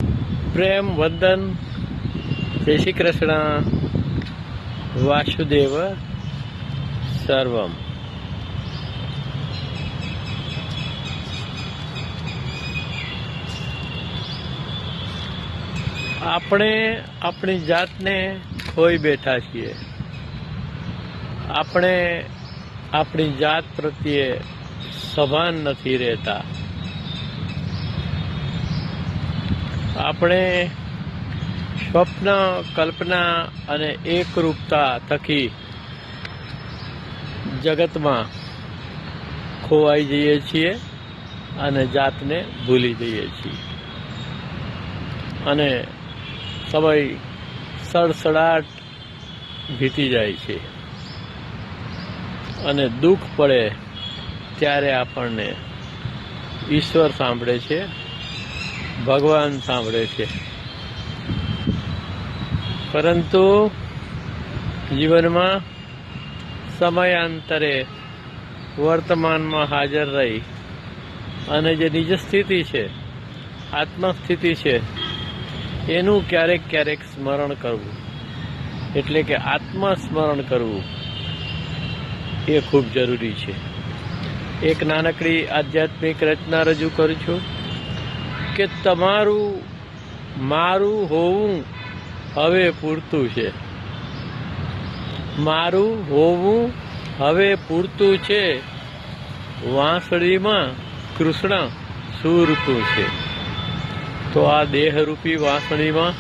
પ્રેમ વંદન, જય શ્રી કૃષ્ણ, વાસુદેવ સર્વમ. આપણે આપણી જાતને ખોઈ બેઠા છીએ. આપણે આપણી જાત પ્રત્યે સભાન નથી રહેતા. આપણે સ્વપ્ન, કલ્પના અને એકરૂપતા થકી જગતમાં ખોવાઈ જઈએ છીએ અને જાતને ભૂલી જઈએ છીએ. અને સમય સડસડાટ વીતી જાય છે અને દુઃખ પડે ત્યારે આપણને ઈશ્વર સાંભળે છે, ભગવાન સાંભળે છે. પરંતુ જીવનમાં સમયાંતરે વર્તમાનમાં હાજર રહી અને જે નિજ સ્થિતિ છે, આત્મસ્થિતિ છે, એનું ક્યારેક ક્યારેક સ્મરણ કરવું, એટલે કે આત્મસ્મરણ કરવું, એ ખૂબ જરૂરી છે. એક નાનકડી આધ્યાત્મિક રચના રજૂ કરું છું કે તમારું મારું હોવું હવે પૂરતું છે. મારું હોવું હવે પૂરતું છે. વાંસળીમાં કૃષ્ણ સુરતું છે. તો આ દેહરૂપી વાંસળીમાં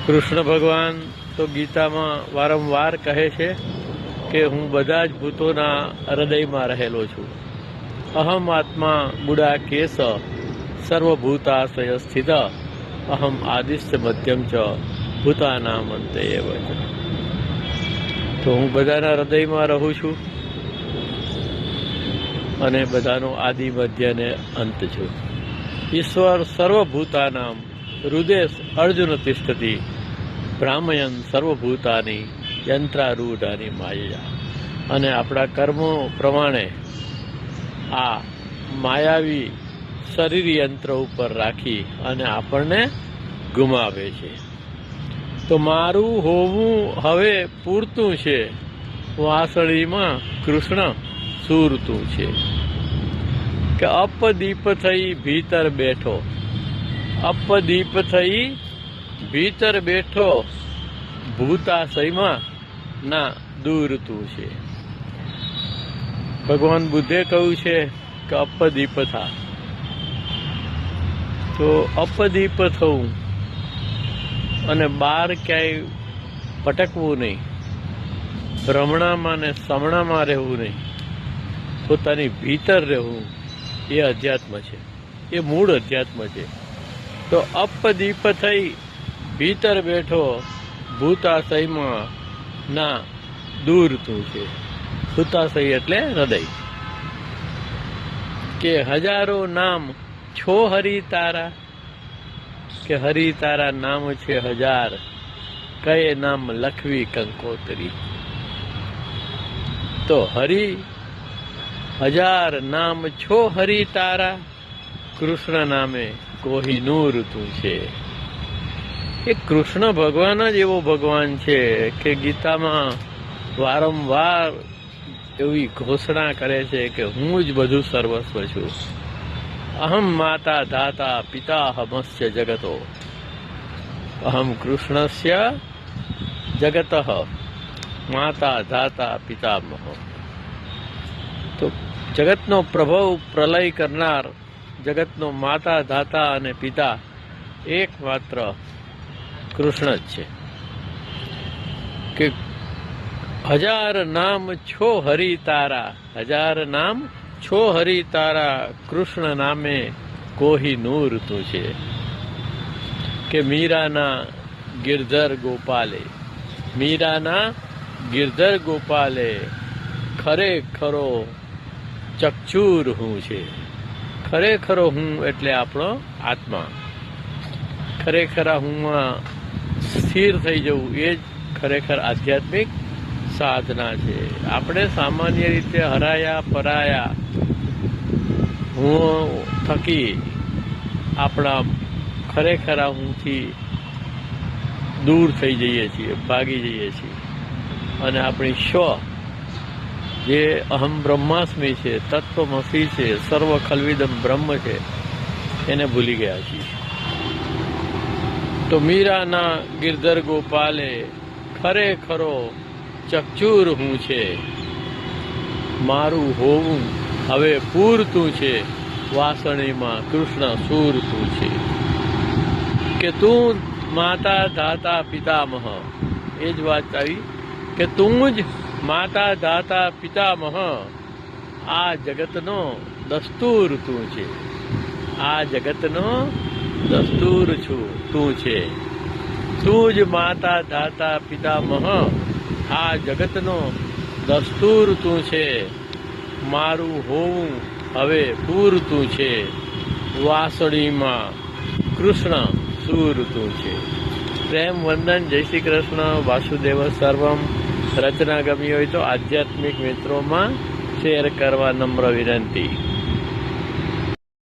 કૃષ્ણ ભગવાન તો ગીતામાં વારંવાર કહે છે કે હું બધા જ ભૂતોના હૃદયમાં રહેલો છું. અહમ આત્મા ગુડાકેશ સર્વભૂતાશ્રય સ્થિત અહમ આદિશ્ચ મધ્યમ ચ ભૂતાનામ અંતે એવ ચ. તો હું બધાના હૃદયમાં રહું છું અને બધાનો આદિ મધ્ય ને અંત છું. ઈશ્વર સર્વભૂતાનામ હૃદય અર્જુન તિષ્ઠતિ ભ્રામયન સર્વભૂતાની યંત્રારૂઢાની માયા. અને આપણા કર્મો પ્રમાણે આ માયાવી શરીર યંત્ર ઉપર રાખી અને આપણને ગુમાવે છે. તો મારું હોવું હવે પૂરતું છે. વાંસળીમાં કૃષ્ણ સુરતું છે. કે અપદીપ થઈ ભીતર બેઠો, અપદીપ થઈ ભીતર બેઠો, ભૂતાશયમાં ના દૂર તું છે. ભગવાન બુદ્ધે કહ્યું છે કે અપદીપ થા. તો અપદીપ થવું અને બહાર ક્યાંય ભટકવું નહીં, ભ્રમણામાં ને સમણામાં રહેવું નહીં, પોતાની ભીતર રહેવું, એ અધ્યાત્મ છે, એ મૂળ અધ્યાત્મ છે. તો અપદીપ થઈ ભીતર બેઠો, ભૂતાશયમાં ના દૂર તું છે. ભૂતાશય એટલે હૃદય. કે હજારો નામ છો હરિ તારા, કે હરિ તારા નામ છે હજાર, કયે નામ લખવી કંકોતરી. તો હરિ હજાર નામ છો હરિ તારા, કૃષ્ણ નામે કોહિનૂર તું છે. એ કૃષ્ણ ભગવાન જ એવો ભગવાન છે કે ગીતામાં વારંવાર એવી ઘોષણા કરે છે કે હું જ બધું સર્વસ્વ છું. અહમ માતા ધાતા પિતાહમસ્ય જગતો, અહમ કૃષ્ણસ્ય જગતઃ માતા ધાતા પિતામહ. તો જગતનો પ્રભવ પ્રલય કરનાર, જગતનો માતા ધાતા અને પિતા એકમાત્ર કૃષ્ણ જ છે. કે હજાર નામ છો હરિ તારા, હજાર નામ છો હરિ તારા, કૃષ્ણ નામે કોહિનૂર તું છે. કે મીરાના ગિરધર ગોપાલે, મીરાના ગિરધર ગોપાલે ખરેખરો ચકચૂર હું છે. ખરેખરો હું એટલે આપણો આત્મા. ખરેખરા હુંમાં સ્થિર થઈ જવું, એ જ ખરેખર આધ્યાત્મિક સાધના છે. આપણે સામાન્ય રીતે હરાયા પરાયા હું થકી આપણા ખરેખર આ હુંથી દૂર થઈ જઈએ છીએ, ભાગી જઈએ છીએ અને આપણી સ્વ જે અહમ બ્રહ્માસ્મિ છે, તત્વમસી છે, સર્વ ખલ્વિદમ બ્રહ્મ છે, એને ભૂલી ગયા છીએ. તો મીરાના ગિરધર ગોપાલે ખરેખરો ચકચૂર હું છે, મારું હોવું હવે પૂરતું છે, વાસણીમાં કૃષ્ણ સૂરતું છે. કે તું માતા ધાતા પિતામહ, એ જ વાત આવી કે તું જ માતા ધાતા પિતામહ, આ જગતનો દસ્તુર તું છે, આ જગતનો દસ્તુર તું છે. તું જ માતા ધાતા પિતામહ, આ જગતનો દસ્તુર તું છે, મારું હોવું હવે પૂરતું છે, વાસળીમાં કૃષ્ણ સૂરતું છે. પ્રેમ વંદન. જય શ્રી કૃષ્ણ. વાસુદેવ સર્વમ. રચના ગમી હોય તો આધ્યાત્મિક મિત્રોમાં શેર કરવા નમ્ર વિનંતી.